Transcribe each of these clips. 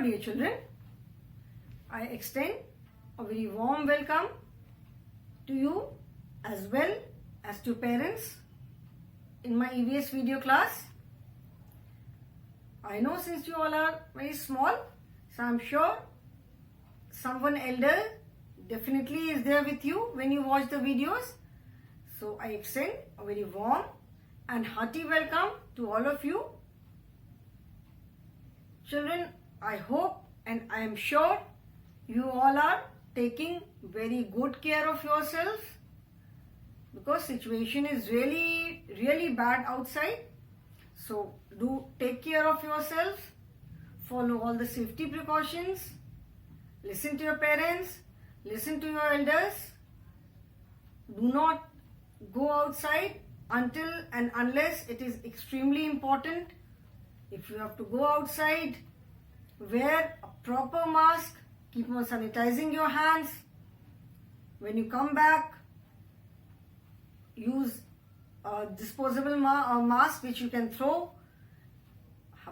dear children, I extend a very warm welcome to you as well as to parents in my EVS video class. I know since you all are very small, so I'm sure someone elder definitely is there with you when you watch the videos. So I extend a very warm and hearty welcome to all of you. Children, I hope and I am sure you all are taking very good care of yourself because situation is really bad outside. So do take care of yourself, follow all the safety precautions, listen to your parents, listen to your elders. Do not go outside until and unless it is extremely important. If you have to go outside, wear a proper mask, keep on sanitizing your hands. When you come back, use a disposable mask which you can throw.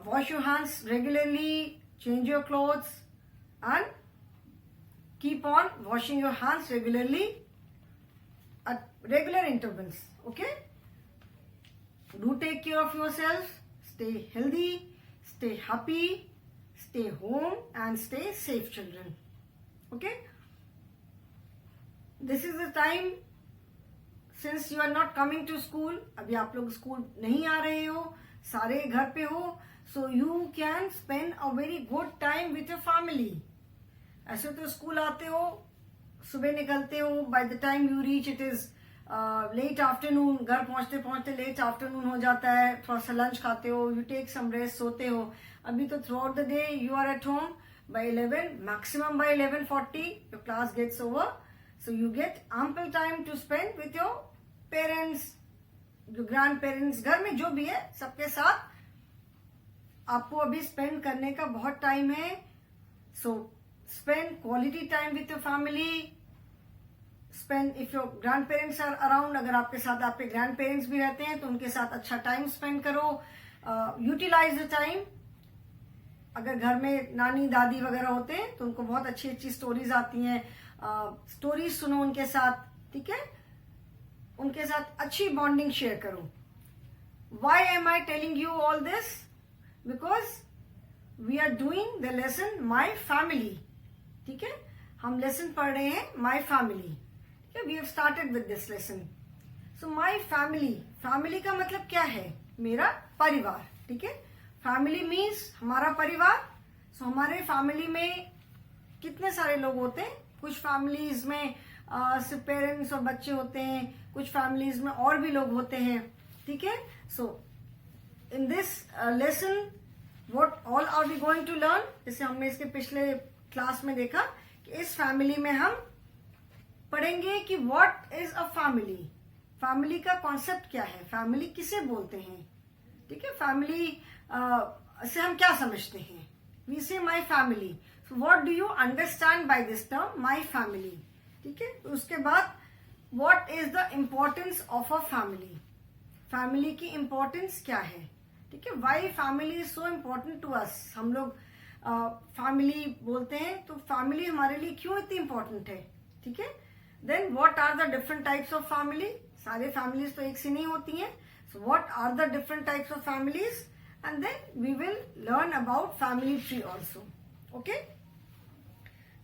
Wash your hands regularly, change your clothes and keep on washing your hands regularly at regular intervals. Okay? Do take care of yourself. Stay healthy, stay happy, stay home and stay safe, children. Okay? This is the time since you are not coming to school. अभी आप लोग school नहीं आ रहे हो, सारे घर पे हो, so you can spend a very good time with your family. ऐसे तो स्कूल आते हो, सुबह निकलते हो, by the time you reach it is late afternoon, घर पहुंचते पहुंचते लेट आफ्टरनून हो जाता है, थोड़ा सा लंच खाते हो, यू टेक सम रेस्ट, सोते हो. अभी तो throughout the day you are at home. By 11 maximum by 11:40 your class gets over, so you get ample time to spend with your parents, जो ग्रैंड पेरेंट्स, घर में जो भी है सबके साथ आपको अभी स्पेंड करने का बहुत टाइम है. So spend quality time with your family. Spend if your grandparents are around, अगर आपके साथ आपके ग्रैंड पेरेंट्स भी रहते हैं तो उनके साथ अच्छा टाइम स्पेंड करो. Utilise the time. अगर घर में नानी दादी वगैरह होते हैं तो उनको बहुत अच्छी अच्छी स्टोरीज आती हैं, स्टोरीज सुनो उनके साथ. ठीक है, उनके साथ अच्छी बॉन्डिंग शेयर करो. Why am I telling you all this? Because we are doing the lesson my family. ठीक है, हम लेसन पढ़ रहे हैं my family. We have started with this lesson. So my family, family का मतलब क्या है? मेरा परिवार. ठीक है, family means हमारा परिवार. So हमारे family में कितने सारे लोग होते हैं? कुछ families में सिर्फ पेरेंट्स और बच्चे होते हैं, कुछ families में और भी लोग होते हैं. ठीक है, so in this lesson what all are we going to learn? जैसे हमने इसके पिछले क्लास में देखा कि इस फैमिली में हम पढ़ेंगे कि what is a family. Family का कॉन्सेप्ट क्या है, फैमिली किसे बोलते हैं. ठीक है, फैमिली से हम क्या समझते हैं. We say my family. So what do you understand by this term my family. ठीक है, उसके बाद what is the importance of a family. Family की इम्पोर्टेंस क्या है. ठीक है, why family is so important to us. हम लोग फैमिली बोलते हैं तो फैमिली हमारे लिए क्यों इतनी इम्पोर्टेंट है. ठीक है, then what are the different types of family. सारे फैमिलीज तो एक सी नहीं होती हैं. So what are the different types of families and then we will learn about family tree also. Okay,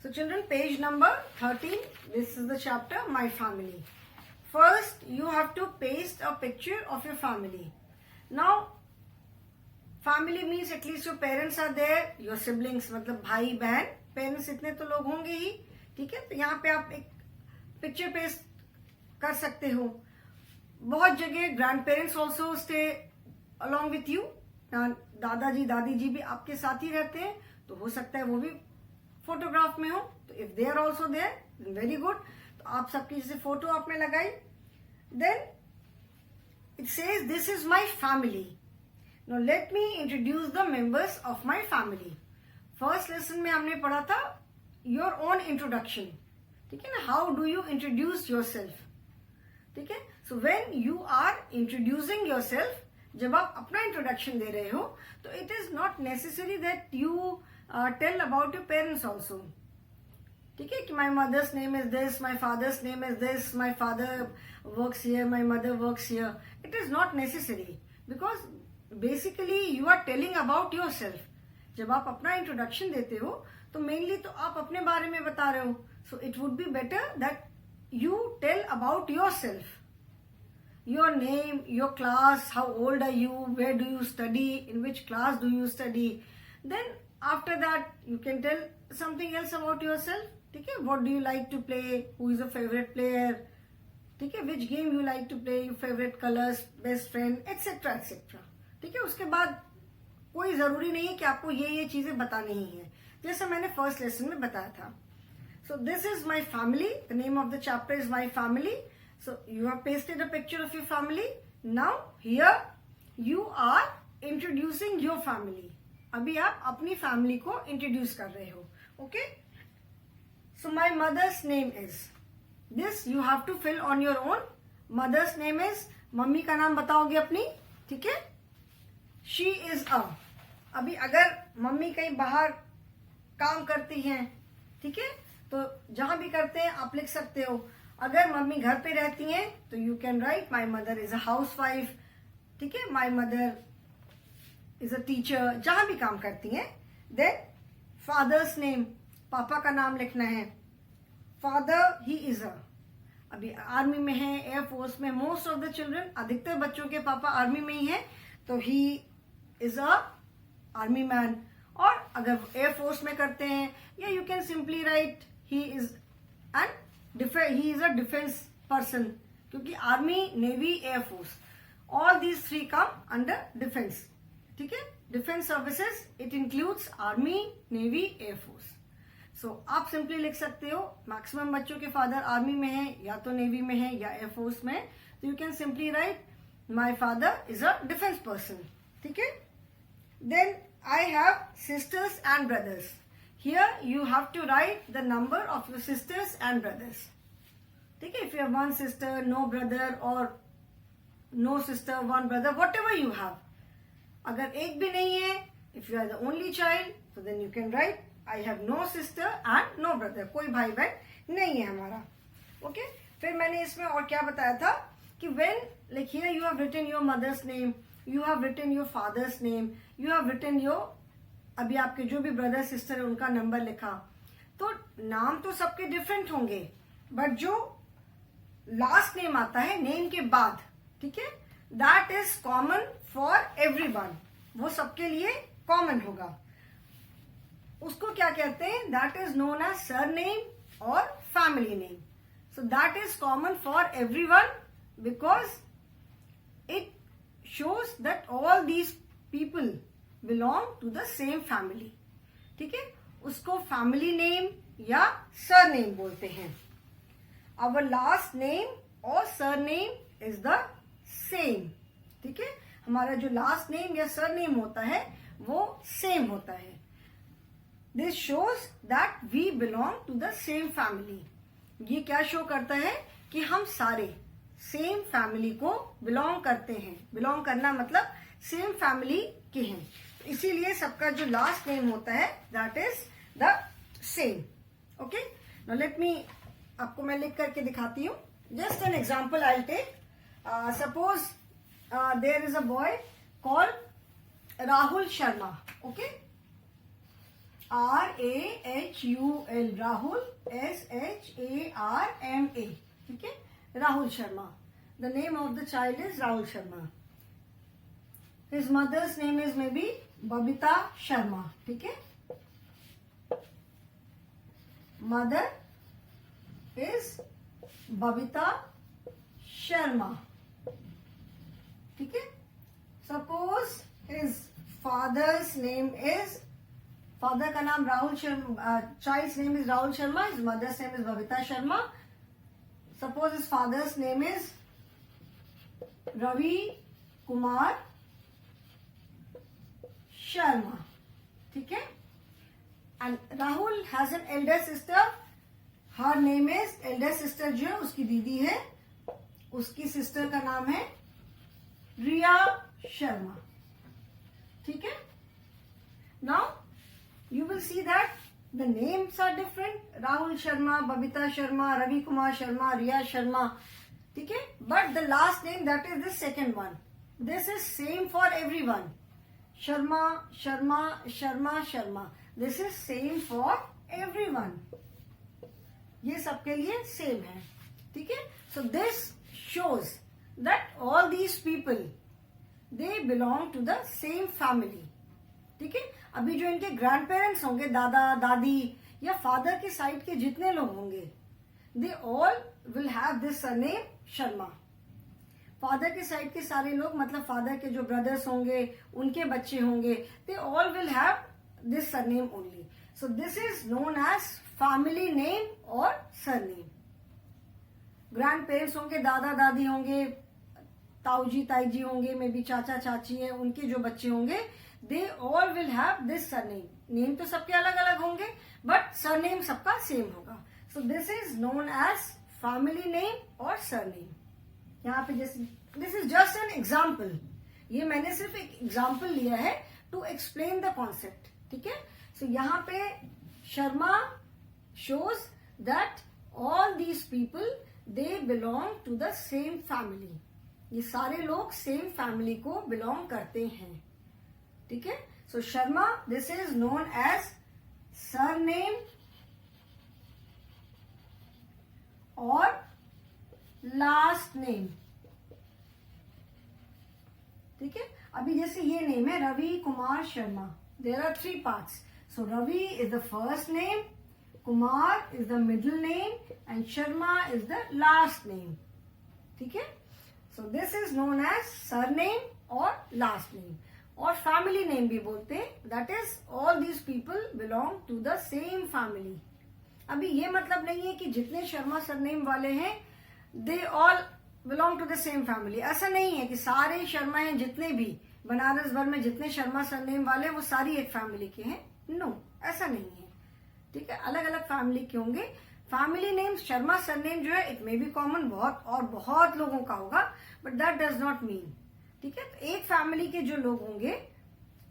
so children, page number 13, this is the chapter my family. First you have to paste a picture of your family. Now family means at least your parents are there, your siblings मतलब भाई बहन, parents इतने तो लोग होंगे ही. ठीक है, तो यहाँ पे आप एक पिक्चर पेस्ट कर सकते हो. बहुत जगह grand parents also stay along with you. दादाजी दादी जी भी आपके साथ ही रहते हैं, तो हो सकता है वो भी फोटोग्राफ में हो. तो if they are also there very good. तो आप सबकी जैसे फोटो आपने लगाई, then it says this is my family. Now let me introduce the members of my family. First lesson में हमने पढ़ा था योर ओन इंट्रोडक्शन. ठीक है ना, how do you introduce yourself. ठीक है, so when you are introducing yourself, जब आप अपना इंट्रोडक्शन दे रहे हो तो it is not necessary that you tell about your parents also. ठीक है, कि my mother's name is this, my father's name is this, my father works here, my mother works here. It is not necessary, because basically you are telling about yourself. जब आप अपना introduction देते हो तो mainly तो आप अपने बारे में बता रहे हो. So it would be better that you tell about yourself, your name, your class, how old are you, where do you study, in which class do you study. Then after that you can tell something else about yourself. ठीक है, what do you like to play, who is a favourite player. ठीक है, which game you like to play, your favourite colours, best friend, etcetera etcetera. ठीक है, उसके बाद कोई जरूरी नहीं है कि आपको ये चीजें बतानी ही है, जैसा मैंने फर्स्ट लेसन में बताया था. So this is my family. The name of the chapter is my family. So you have pasted a picture of your family. Now here you are introducing your family. अभी आप अपनी family को introduce कर रहे हो. Okay, so my mother's name is this. You have to fill on your own. Mother's name is, mummy का नाम बताओगे अपनी. ठीक है, शी इज अ. अभी अगर मम्मी कहीं बाहर काम करती हैं, ठीक है, तो जहां भी करते हैं आप लिख सकते हो. अगर मम्मी घर पे रहती हैं तो you can write my mother is a house wife. ठीक है, my mother is a teacher. जहां भी काम करती हैं. देन फादर्स नेम, पापा का नाम लिखना है. फादर ही इज अ. अभी आर्मी में है, एयरफोर्स में. मोस्ट ऑफ द चिल्ड्रन, अधिकतर बच्चों के पापा आर्मी में ही है, तो he is a army man. और अगर एयरफोर्स में करते हैं, या you can simply write he is a defence person, क्योंकि army, navy, air force, all these three come under defence. ठीक है, defence services it includes army, navy, air force. So आप सिंपली लिख सकते हो. मैक्सिमम बच्चों के फादर आर्मी में है, या तो नेवी में है, या एयरफोर्स में. तो you can simply right my father is a defence person. ठीक है, then I have sisters and brothers. Here you have to write the number of your sisters and brothers. ठीक है, if you have one sister, no brother, or no sister, one brother, whatever you have. अगर एक भी नहीं है, if you are the only child, so then you can write I have no sister and no brother. कोई भाई बहन नहीं है हमारा. Okay? फिर मैंने इसमें और क्या बताया था कि when, like here you have written your mother's name, you have written your father's name, you have written your, अभी आपके जो भी ब्रदर सिस्टर है उनका नंबर लिखा. तो नाम तो सबके डिफरेंट होंगे, बट जो लास्ट नेम आता है नेम के बाद, ठीक है, that is common for everyone. वो सबके लिए कॉमन होगा. उसको क्या कहते हैं? That is known as surname और family name. So that is common for everyone because it shows that all these people belong to the same family. ठीक है, उसको फैमिली नेम या सरनेम बोलते हैं. Our last name और surname is the same. ठीक है, हमारा जो लास्ट नेम या सरनेम होता है वो सेम होता है. This shows that we belong to the same family. ये क्या शो करता है कि हम सारे सेम फैमिली को बिलोंग करते हैं. बिलोंग करना मतलब सेम फैमिली के हैं. इसीलिए सबका जो लास्ट नेम होता है that is the same. Okay, now let me, आपको मैं लिख करके दिखाती हूँ. Just an example I take. Suppose there is a boy called Rahul Sharma. ओके, RAHUL, राहुल, SHARMA. ठीक है, Rahul Sharma. The name of the child is Rahul Sharma. His mother's name is maybe Babita Sharma. ठीक है, mother is Babita Sharma. ठीक है, suppose his father's name is, father का नाम Rahul Sharma, child's name is Rahul Sharma, his mother's name is Babita Sharma. Suppose his father's name is Ravi Kumar Sharma. ठीक है, and Rahul has an elder sister. Her name is, elder sister जो है उसकी दीदी है, उसकी सिस्टर का नाम है, 'रिया शर्मा. ठीक है. Now you will see that the names are different. Rahul Sharma, Babita Sharma, Ravi Kumar Sharma, Riya Sharma. Okay? But the last name, that is the second one. This is same for everyone. Sharma, Sharma, Sharma, Sharma. This is same for everyone. ये सबके लिए same है. ठीक है? So this shows that all these people, they belong to the same family. ठीक है? अभी जो इनके ग्रैंड पेरेंट्स होंगे, दादा दादी या फादर के साइड के जितने लोग होंगे, they all will have this surname Sharma. Father के साइड के सारे लोग, मतलब फादर के जो ब्रदर्स होंगे, उनके बच्चे होंगे, they all will have this surname only. So this is known as family name और सरनेम. ग्रैंड पेरेंट्स होंगे, दादा दादी होंगे, ताऊजी ताईजी होंगे, मे बी चाचा चाची है, उनके जो बच्चे होंगे, they all will have this surname. Name तो सबके अलग अलग होंगे, बट सरनेम सबका सेम होगा. So this is known as family name और सरनेम. यहाँ पे जैसे this is just an example. ये मैंने सिर्फ एक एग्जाम्पल लिया है टू एक्सप्लेन द कॉन्सेप्ट. ठीक है? सो यहाँ पे Sharma shows that all these people they belong to the same family. ये सारे लोग सेम फैमिली को बिलोंग करते हैं. ठीक है? So Sharma, this is known as surname और लास्ट नेम. ठीक है? अभी जैसे ये नेम है Ravi Kumar Sharma. There are 3 parts. So Ravi is the first name, Kumar is the middle name and Sharma is the last name. ठीक है? So this is known as surname और लास्ट नेम. और फैमिली नेम भी बोलते हैं. That is all these people belong to the same family. अभी ये मतलब नहीं है कि जितने शर्मा सरनेम वाले हैं they all belong to the same family. ऐसा नहीं है कि सारे शर्मा हैं, जितने भी बनारस भर में जितने शर्मा सरनेम वाले हैं वो सारी एक फैमिली के हैं. नो, ऐसा नहीं है. ठीक है? अलग अलग फैमिली के होंगे. फैमिली नेम शर्मा सरनेम जो है, इट मे बी कॉमन, बहुत लोगों का होगा, but that does not mean. ठीक है? तो एक फैमिली के जो लोग होंगे,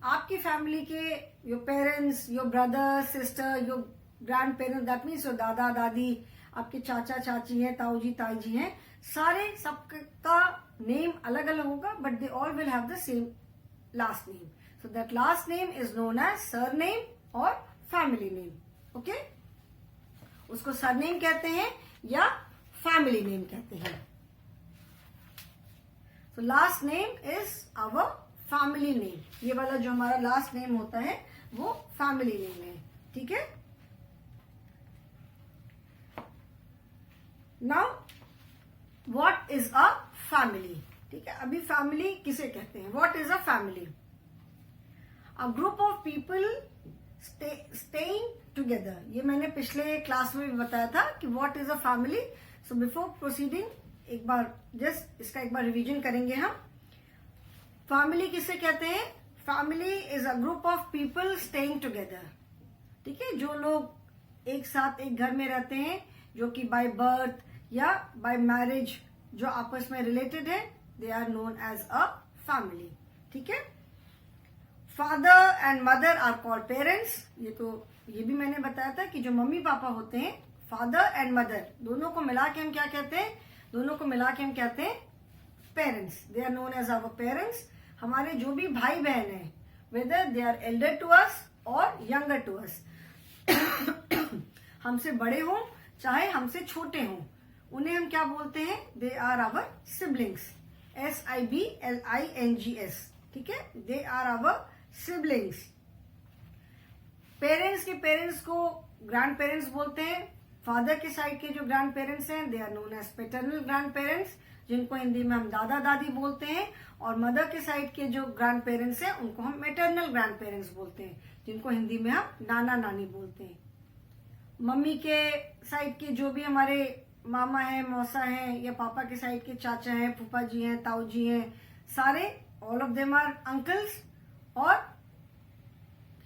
आपकी फैमिली के your parents, your brother sister, your grand parents, that means your दादा दादी, आपके चाचा चाची हैं, ताऊजी ताईजी हैं, सारे सबका नेम अलग अलग होगा, but they all will have the same last name. So that last name is known as surname और फैमिली नेम. ओके? उसको सरनेम कहते हैं या फैमिली नेम कहते हैं. तो last name is our family name. ये वाला जो हमारा लास्ट नेम होता है वो फैमिली नेम है. ठीक है? Now what is a family? ठीक है? अभी फैमिली किसे कहते हैं? What is a family? A group of people staying together. ये मैंने पिछले क्लास में भी बताया था कि what is a family. So before proceeding एक बार जस्ट इसका एक बार रिवीजन करेंगे हम. फैमिली किसे कहते हैं? Family is a group of people staying together. ठीक है? जो लोग एक साथ एक घर में रहते हैं, जो कि बाय बर्थ या बाय मैरिज जो आपस में रिलेटेड है, they are known as a family. ठीक है? Father and mother are called parents. ये भी मैंने बताया था कि जो मम्मी पापा होते हैं, फादर एंड मदर, दोनों को मिला के हम क्या कहते हैं? दोनों को मिला के हम कहते हैं parents. They are known as our parents. हमारे जो भी भाई बहन हैं, whether they are elder to us और यंगर टू अस, हमसे बड़े हों चाहे हमसे छोटे हों, उन्हें हम क्या बोलते हैं? They are our siblings. SIBLINGS. ठीक है? They are our siblings. Parents के पेरेंट्स को ग्रैंड पेरेंट्स बोलते हैं. फादर के साइड के जो ग्रैंड पेरेंट्स हैं, they are known as paternal grandparents, जिनको हिंदी में हम दादा दादी बोलते हैं. और मदर के साइड के जो ग्रैंड पेरेंट्स हैं, उनको हम मैटरनल ग्रैंड पेरेंट्स बोलते हैं, जिनको हिंदी में हम नाना नानी बोलते हैं. मम्मी के साइड के जो भी हमारे मामा हैं, मौसा हैं, या पापा के साइड के चाचा हैं, फूफा जी हैं, ताऊ जी हैं, सारे all of them are uncles. और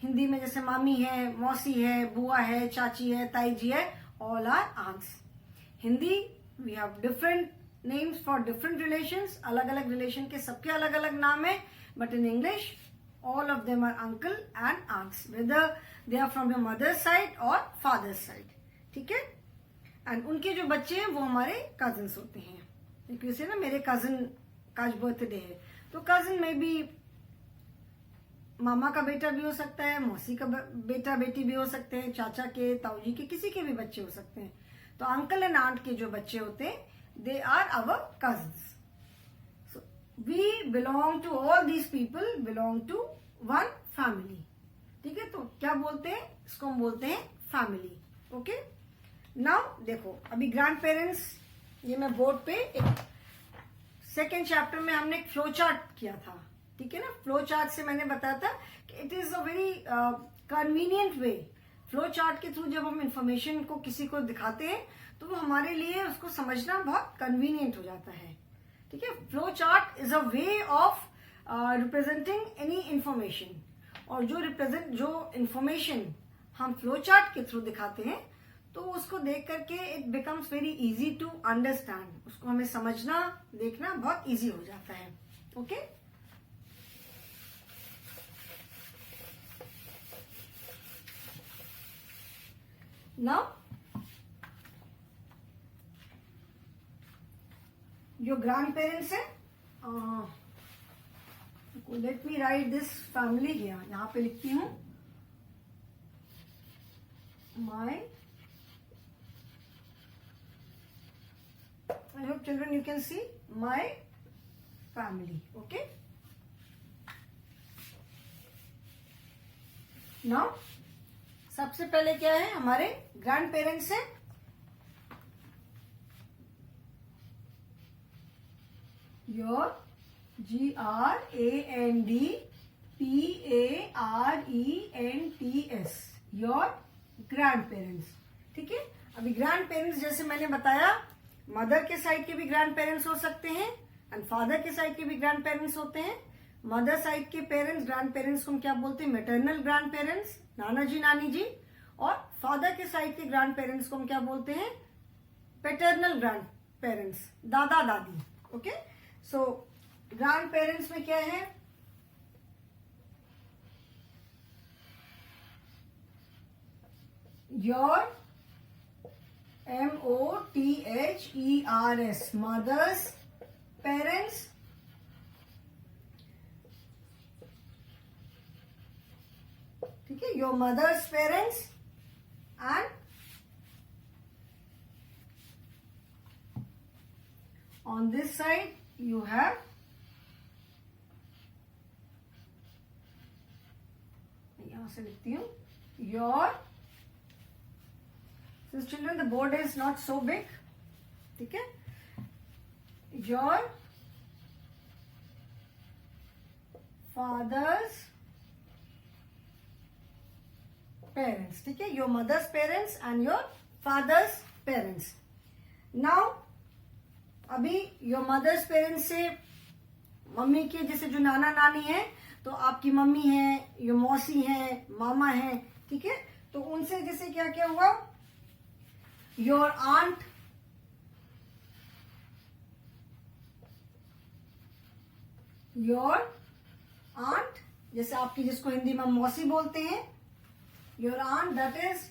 हिंदी में जैसे मामी है, मौसी है, बुआ है, चाची है, ताई जी है, all are aunts. Hindi we have different names for different relations. अलग अलग रिलेशन के सबके अलग अलग नाम है. But in English all of them are uncle and aunts, whether they are from your mother's side और फादर्स साइड. ठीक है. एंड उनके जो बच्चे हैं वो हमारे कजन्स होते हैं. जैसे ना मेरे कजन का आज बर्थडे है, तो कजन में भी मामा का बेटा भी हो सकता है, मौसी का बेटा बेटी भी हो सकते हैं, चाचा के, ताऊजी के, किसी के भी बच्चे हो सकते हैं. तो अंकल एंड आंट के जो बच्चे होते हैं, they are our cousins. So we belong to, all these people belong to one family. ठीक है. तो क्या बोलते हैं इसको? हम बोलते हैं फैमिली. ओके. नाउ देखो, अभी ग्रैंड पेरेंट्स, ये मैं बोर्ड पे एक सेकेंड चैप्टर में हमने एक फ्लो चार्ट किया था. ठीक है ना. फ्लो चार्ट से मैंने बताया था कि it is a very convenient way. Flow chart के थ्रू जब हम इंफॉर्मेशन को किसी को दिखाते हैं तो वो हमारे लिए उसको समझना बहुत कन्वीनियंट हो जाता है. ठीक है. Flow chart is a way of representing any information. और जो इंफॉर्मेशन हम फ्लो चार्ट के थ्रू दिखाते हैं तो उसको देख करके it becomes very easy to understand. उसको हमें समझना, देखना बहुत इजी हो जाता है. ओके. नाउ जो ग्रैंड पेरेंट्स है, let me write this family here. यहां पे लिखती हूं my. I hope children you can see my family. Okay. Now सबसे पहले क्या है, हमारे ग्रैंड पेरेंट्स हैं. Your GRANDPARENTS, your grand parents. ठीक है. अभी ग्रैंड पेरेंट्स जैसे मैंने बताया, मदर के साइड के भी ग्रैंड पेरेंट्स हो सकते हैं एंड फादर के साइड के भी ग्रैंड पेरेंट्स होते हैं. मदर साइड के पेरेंट्स, ग्रैंड पेरेंट्स को हम क्या बोलते हैं? मैटरनल ग्रैंड पेरेंट्स, नाना जी नानी जी. और फादर के साइड के ग्रैंड पेरेंट्स को हम क्या बोलते हैं? पैटर्नल ग्रैंड पेरेंट्स, दादा दादी. ओके. सो ग्रैंड पेरेंट्स में क्या है? Your MOTHERS, mother's parents. ठीक है. Your mother's parents and on this side you have यहां से लिखती हूं your. So children, the board is not so big. ठीक है. your father's parents. ठीक है. your mother's parents and your father's parents. now अभी योर मदर्स पेरेंट्स से मम्मी के जैसे जो नाना नानी है, तो आपकी मम्मी है, योर मौसी है, मामा है. ठीक है. तो उनसे जैसे क्या क्या हुआ? योर आंट, योर आंट जैसे आपकी, जिसको हिंदी में मौसी बोलते हैं, your aunt that is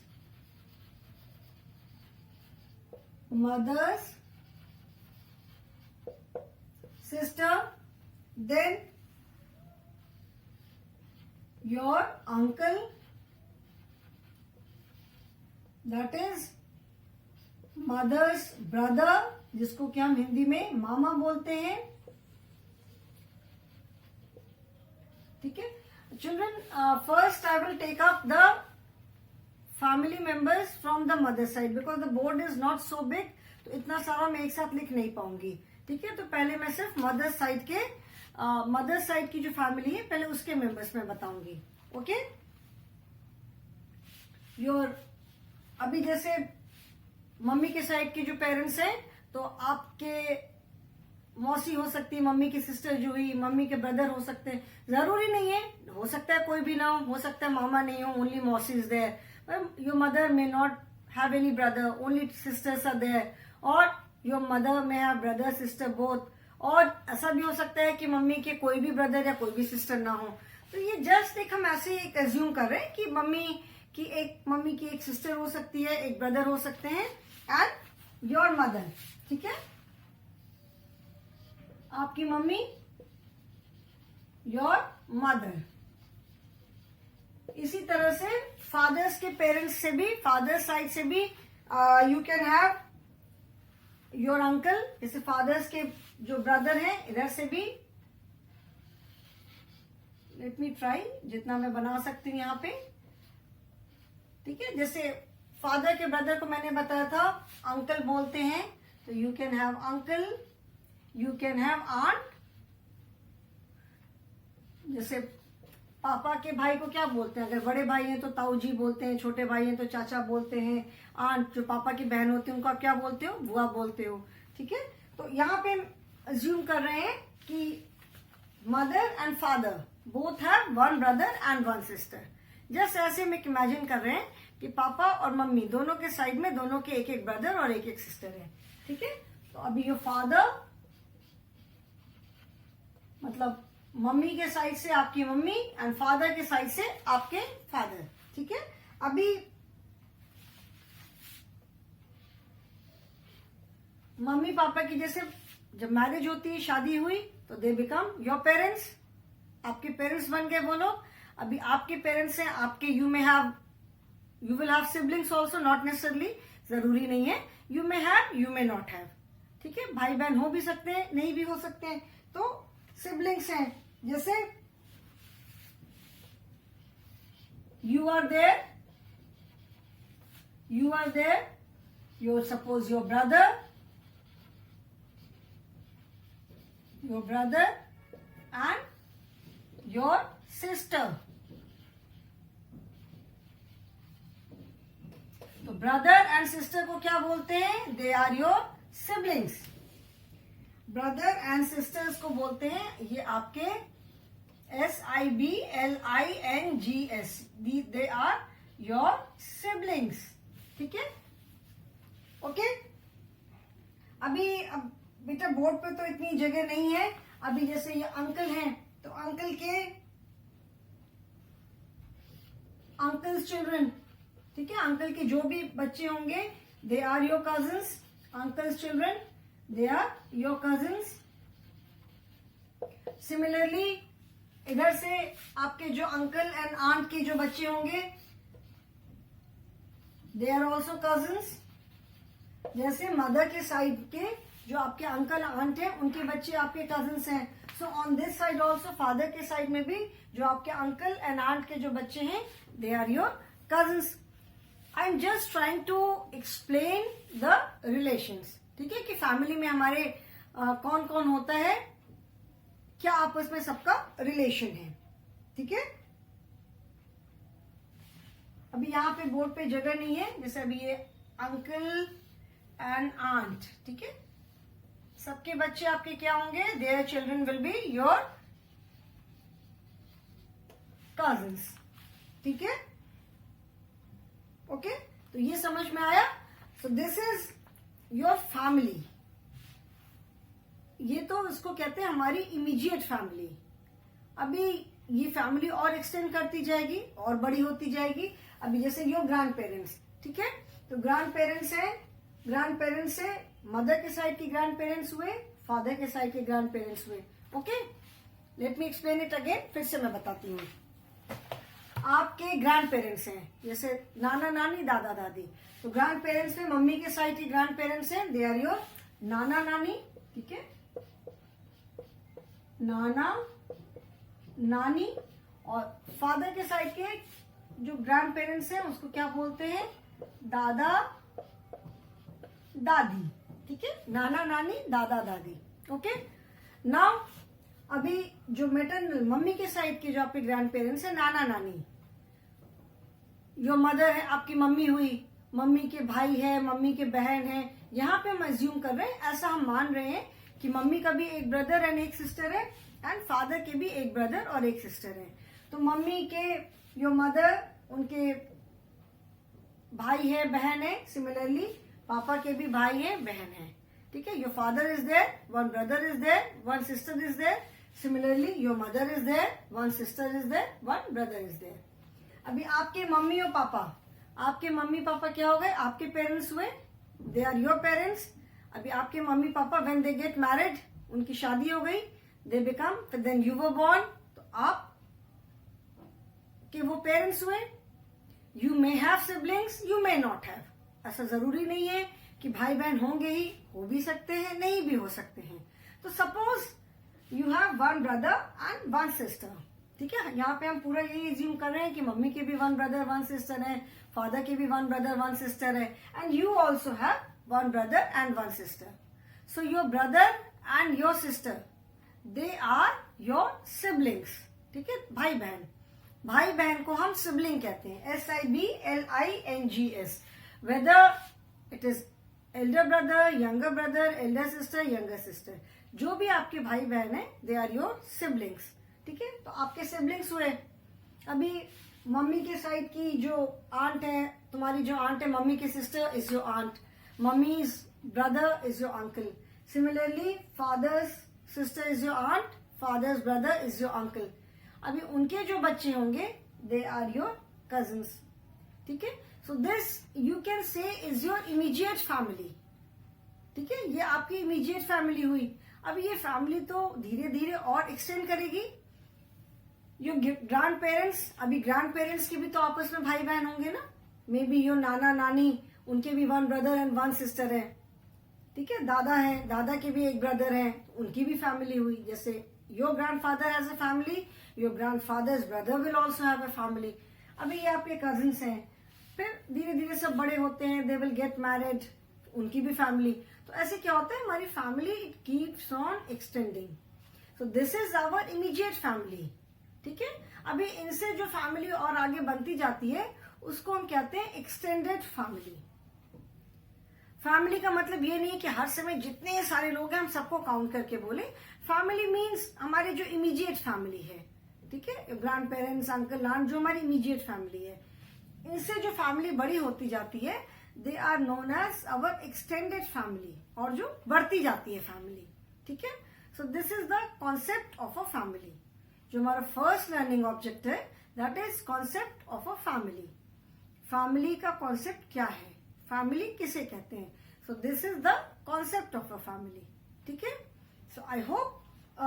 mother's sister. Then your uncle, that is mother's brother, जिसको क्या हम हिंदी में मामा बोलते हैं. ठीक है. Children, first I will take up the family members from the mother side because the board is not so big. तो इतना सारा मैं एक साथ लिख नहीं पाऊंगी. ठीक है. तो पहले मैं सिर्फ मदर साइड की जो फैमिली है, पहले उसके मेंबर्स में बताऊंगी. ओके. योर अभी जैसे मम्मी के साइड के जो पेरेंट्स हैं, तो आपके मौसी हो सकती है, मम्मी की सिस्टर जो हुई, मम्मी के ब्रदर हो सकते हैं. जरूरी नहीं है, हो सकता है कोई भी ना हो सकता है मामा नहीं हो, ओनली मौसी is there. Your mother may not have any brother, only sisters are there. और your mother may have brother sister both. और ऐसा भी हो सकता है कि मम्मी के कोई भी ब्रदर या कोई भी सिस्टर ना हो. तो ये जस्ट एक हम ऐसे एक एज्यूम कर रहे हैं कि मम्मी की एक सिस्टर हो सकती है, एक ब्रदर हो सकते हैं, एंड योर मदर, ठीक है, आपकी मम्मी, योर मदर। इसी तरह से फादर्स के पेरेंट्स से भी, फादर साइड से भी you can have your uncle, जैसे फादर्स के जो ब्रदर हैं इधर से भी, लेट मी ट्राई जितना मैं बना सकती हूँ यहाँ पे, ठीक है। जैसे फादर के ब्रदर को मैंने बताया था अंकल बोलते हैं, तो you can have uncle, you can have aunt. जैसे पापा के भाई को क्या बोलते हैं, अगर बड़े भाई हैं तो ताऊ जी बोलते हैं, छोटे भाई हैं तो चाचा बोलते हैं, आंट जो पापा की बहन होती है उनको आप क्या बोलते हो, बुआ बोलते हो, ठीक है। तो यहाँ पे अज्यूम कर रहे हैं कि mother and father both have one brother and one sister. Just ऐसे में इमेजिन कर रहे हैं कि पापा और मम्मी दोनों के साइड में दोनों के एक एक ब्रदर और एक एक सिस्टर है, ठीक है। तो अभी योर फादर मतलब मम्मी के साइड से आपकी मम्मी एंड फादर के साइड से आपके फादर, ठीक है। अभी मम्मी पापा की जैसे जब मैरिज होती है, शादी हुई, तो दे बिकम योर पेरेंट्स, आपके पेरेंट्स बन गए वो लोग। अभी आपके पेरेंट्स हैं, आपके you will have siblings also, not necessarily, जरूरी नहीं है, you may have, you may not have, ठीक है। भाई बहन हो भी सकते हैं, नहीं भी हो सकते हैं, तो सिबलिंग्स हैं। जैसे you are there, your suppose your brother and your sister. तो ब्रदर एंड सिस्टर को क्या बोलते हैं, they are your siblings. Brother and sisters को बोलते हैं ये आपके SIBLINGS, they are your siblings, ठीक है, ओके। अभी अब बेटा बोर्ड पे तो इतनी जगह नहीं है, अभी जैसे ये अंकल हैं, तो अंकल के अंकल्स चिल्ड्रन, ठीक है, अंकल के जो भी बच्चे होंगे they are your cousins, uncles children they are your cousins. Similarly इधर से आपके जो अंकल एंड आंट के जो बच्चे होंगे दे आर ऑल्सो कजिन्स। जैसे मदर के साइड के जो आपके अंकल आंट हैं उनके बच्चे आपके कजिन्स हैं, so on this side also father के साइड में भी जो आपके अंकल एंड आंट के जो बच्चे हैं they are your cousins. I am just trying to explain the relations, ठीक है, कि फैमिली में हमारे कौन कौन होता है, क्या आपस में सबका रिलेशन है, ठीक है। अभी यहाँ पे बोर्ड पे जगह नहीं है, जैसे अभी ये अंकल एंड आंट, ठीक है, सबके बच्चे आपके क्या होंगे, their children will be your cousins, ठीक है, ओके। तो ये समझ में आया। सो दिस इज योर फैमिली। ये तो इसको कहते हैं हमारी इमीडिएट फैमिली। अभी ये फैमिली और एक्सटेंड करती जाएगी और बड़ी होती जाएगी। अभी जैसे योर ग्रैंड पेरेंट्स, ठीक है, तो ग्रैंड पेरेंट्स है, ग्रैंड पेरेंट्स से मदर के साइड के ग्रैंड पेरेंट्स हुए, फादर के साइड के ग्रैंड पेरेंट्स हुए, okay. Let me explain it again, फिर से मैं बताती हूँ। आपके ग्रैंड पेरेंट्स हैं, जैसे नाना नानी दादा दादी, तो ग्रैंड पेरेंट्स में मम्मी के साइड के ग्रैंड पेरेंट्स हैं, दे आर योर नाना नानी, ठीक है, नाना नानी। और फादर के साइड के जो ग्रैंड पेरेंट्स हैं उसको क्या बोलते हैं, दादा दादी, ठीक है, नाना नानी दादा दादी, ओके। नाउ अभी जो मैटरनल मम्मी के साइड के जो आपके ग्रैंड पेरेंट्स हैं, नाना नानी, जो मदर है आपकी मम्मी हुई, मम्मी के भाई है, मम्मी के बहन है, यहाँ पे हम अज्यूम कर रहे हैं, ऐसा हम मान रहे हैं कि मम्मी का भी एक ब्रदर एंड एक सिस्टर है एंड फादर के भी एक ब्रदर और एक सिस्टर है। तो मम्मी के जो मदर, उनके भाई है, बहन है, सिमिलरली पापा के भी भाई है, बहन है, ठीक है। Your father is there, one brother is there, one sister is there, Similarly, your mother is there, one sister is there, one brother is there. अभी आपके मम्मी और पापा, आपके मम्मी पापा क्या हो गए? आपके पेरेंट्स हुए, दे आर योर पेरेंट्स. अभी आपके mummy papa when they get married, उनकी शादी हो गई, दे बिकम, फिर देन यू वर बोर्न, तो आप के वो पेरेंट्स हुए. You may have siblings, you may not have. ऐसा जरूरी नहीं है कि भाई बहन होंगे ही, हो भी सकते हैं, नहीं भी हो सकते हैं. तो suppose you have one brother and one sister. ठीक है, यहाँ पे हम पूरा यही एज्यूम कर रहे हैं कि मम्मी के भी वन ब्रदर वन सिस्टर है, फादर के भी वन ब्रदर वन सिस्टर है, and you also have one brother and one sister. So your brother and your sister, they are your siblings. ठीक है, भाई बहन. भाई बहन को हम सिबलिंग कहते हैं, SIBLINGS. Whether it is Elder brother, younger brother, Elder sister, younger sister, जो भी आपके भाई बहन है, दे आर योर सिबलिंग्स. ठीक है, तो आपके सिबलिंग्स हुए. अभी मम्मी के साइड की जो आंट है, तुम्हारी जो आंट है, मम्मी की sister is your aunt, mummy's brother is your uncle. Similarly father's sister is your aunt, father's brother is your uncle. अभी उनके जो बच्चे होंगे, दे आर योर कजिन्स. ठीक है, so this you can say is your immediate family. ठीक है, ये आपकी इमीडिएट फैमिली हुई. अब ये फैमिली तो धीरे धीरे और एक्सटेंड करेगी. योर ग्रैंड पेरेंट्स, अभी ग्रैंड पेरेंट्स के भी तो आपस में भाई बहन होंगे ना. मे बी योर नाना नानी, उनके भी one brother and one sister है. ठीक है, दादा है, दादा के भी एक ब्रदर है, उनकी भी फैमिली हुई. जैसे your grandfather has a family, your grandfathers brother will also have a family. अभी ये आपके कजिन्स हैं. फिर धीरे धीरे सब बड़े होते हैं, दे विल गेट मैरिड, उनकी भी फैमिली. तो ऐसे क्या होता है, हमारी family it keeps on extending. So this is our immediate family. ठीक है, अभी इनसे जो फैमिली और आगे बनती जाती है, उसको हम कहते हैं एक्सटेंडेड फैमिली. फैमिली का मतलब ये नहीं कि हर समय जितने सारे लोग हैं हम सबको काउंट करके बोले. फैमिली मीन्स हमारे जो इमीडिएट फैमिली है. ठीक है, ग्रैंड पेरेंट्स, अंकल आंट, जो हमारी इमीडिएट फैमिली है, इनसे जो फैमिली बड़ी होती जाती है, they are known as our extended family, और जो बढ़ती जाती है फैमिली. ठीक है, so this is the concept of a family. जो हमारा फर्स्ट लर्निंग ऑब्जेक्ट है, that is concept of a family. Family का कॉन्सेप्ट क्या है, फैमिली किसे कहते हैं. So this is the concept of a family. ठीक है, so I hope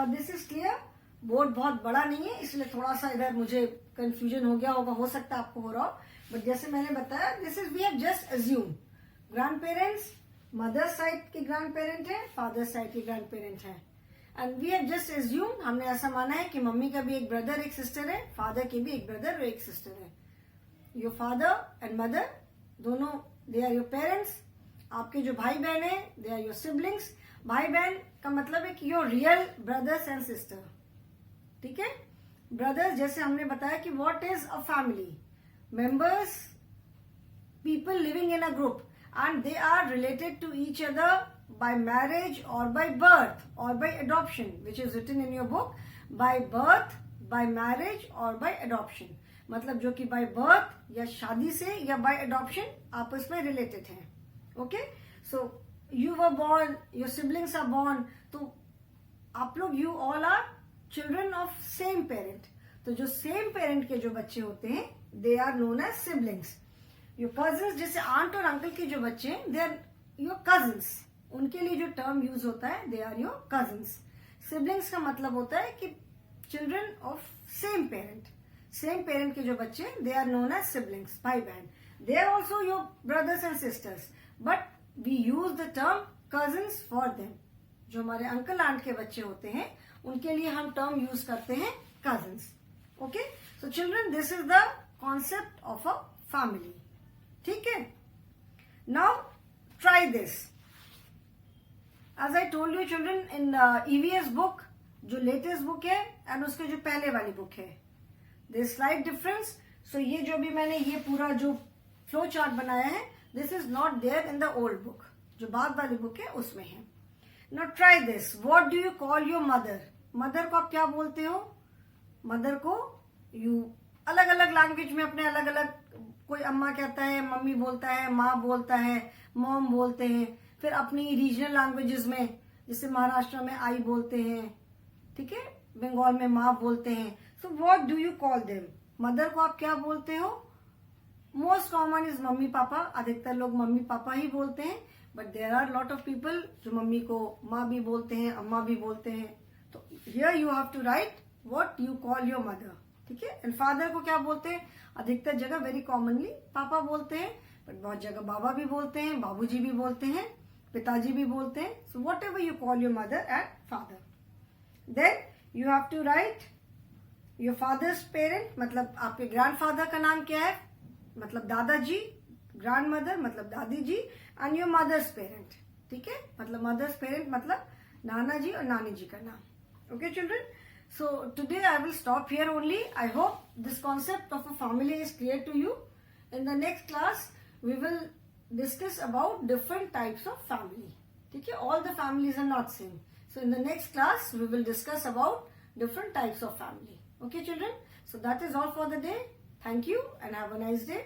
this is clear. Board बहुत बड़ा नहीं है, इसलिए थोड़ा सा इधर मुझे कंफ्यूजन हो गया होगा, हो सकता है आपको हो रहा हो. बट जैसे मैंने बताया, this is we have just assume. Grand parents, mother side के ग्रैंड पेरेंट है, फादर साइड के ग्रैंड पेरेंट है, and we have just assume, हमने ऐसा माना है कि मम्मी का भी एक ब्रदर एक सिस्टर है, फादर के भी एक ब्रदर और एक सिस्टर है. योर फादर एंड मदर दोनों, दे आर योर पेरेंट्स. आपके जो भाई बहन है, दे आर योर सिबलिंग्स. भाई बहन का मतलब है कि your real brothers and sister. ठीक है, ब्रदर्स, जैसे हमने बताया कि what is a family, members, people living in a group and they are related to each other by marriage or by birth or by adoption, which is written in your book, by birth, by marriage or by adoption. मतलब जो कि by birth या शादी से या by adoption आपस में related हैं. Okay, so you were born, your siblings are born, तो आप लोग you all are children of same parent. तो जो same parent के जो बच्चे होते हैं, they are known as siblings. Your cousins, जैसे आंट और अंकल के जो बच्चे हैं, दे आर योर कजिन्स. उनके लिए जो टर्म यूज होता है, they are your cousins. Siblings का मतलब होता है कि children of same parent. Same parent के जो बच्चे हैं, they are known as siblings, भाई बहन. They are also your brothers and sisters, but we use the term cousins for them. जो हमारे अंकल आंट के बच्चे होते हैं, उनके लिए हम टर्म यूज करते हैं cousins. Okay, so children, this is the concept of a family. ठीक है, now try this. As I told you children, in EVS book, जो लेटेस्ट बुक है एंड उसके जो पहले वाली बुक है, देयर स्लाइट डिफरेंस. सो ये जो भी मैंने ये पूरा जो फ्लो चार्ट बनाया है, this is not there in the old book. जो बाद वाली बुक है उसमें है. Now try this. What do you call your mother. Mother को आप क्या बोलते हो. मदर को यू अलग अलग लैंग्वेज में अपने अलग अलग, कोई अम्मा कहता है, मम्मी बोलता है, माँ बोलता है, मॉम बोलते हैं. फिर अपनी रीजनल लैंग्वेजेस में, जैसे महाराष्ट्र में आई बोलते हैं. ठीक है, बंगाल में माँ बोलते हैं. So what do you call them? Mother को आप क्या बोलते हो? Most common is mummy papa. अधिकतर लोग मम्मी पापा ही बोलते हैं, but there are lot of people जो मम्मी को माँ भी बोलते हैं, अम्मा भी बोलते हैं. तो here you have to write what you call your mother. ठीक है. एंड फादर को क्या बोलते हैं? अधिकतर जगह वेरी कॉमनली पापा बोलते हैं, बट बहुत जगह बाबा भी बोलते हैं, बाबूजी भी बोलते हैं, पिताजी भी बोलते हैं. So whatever you call your mother and father. Then you have to write your father's parent. मतलब आपके ग्रैंडफादर का नाम क्या है? मतलब दादाजी. ग्रैंड मदर मतलब दादी ji. And your mother's parent. ठीक है. मतलब मदर्स पेरेंट मतलब नाना जी और नानी जी का नाम. Okay, children. So today I will stop here only. I hope this concept of a family is clear to you. In the next class, we will discuss about different types of family. Okay, all the families are not same. So in the next class, we will discuss about different types of family. Okay, children. So that is all for the day. Thank you and have a nice day.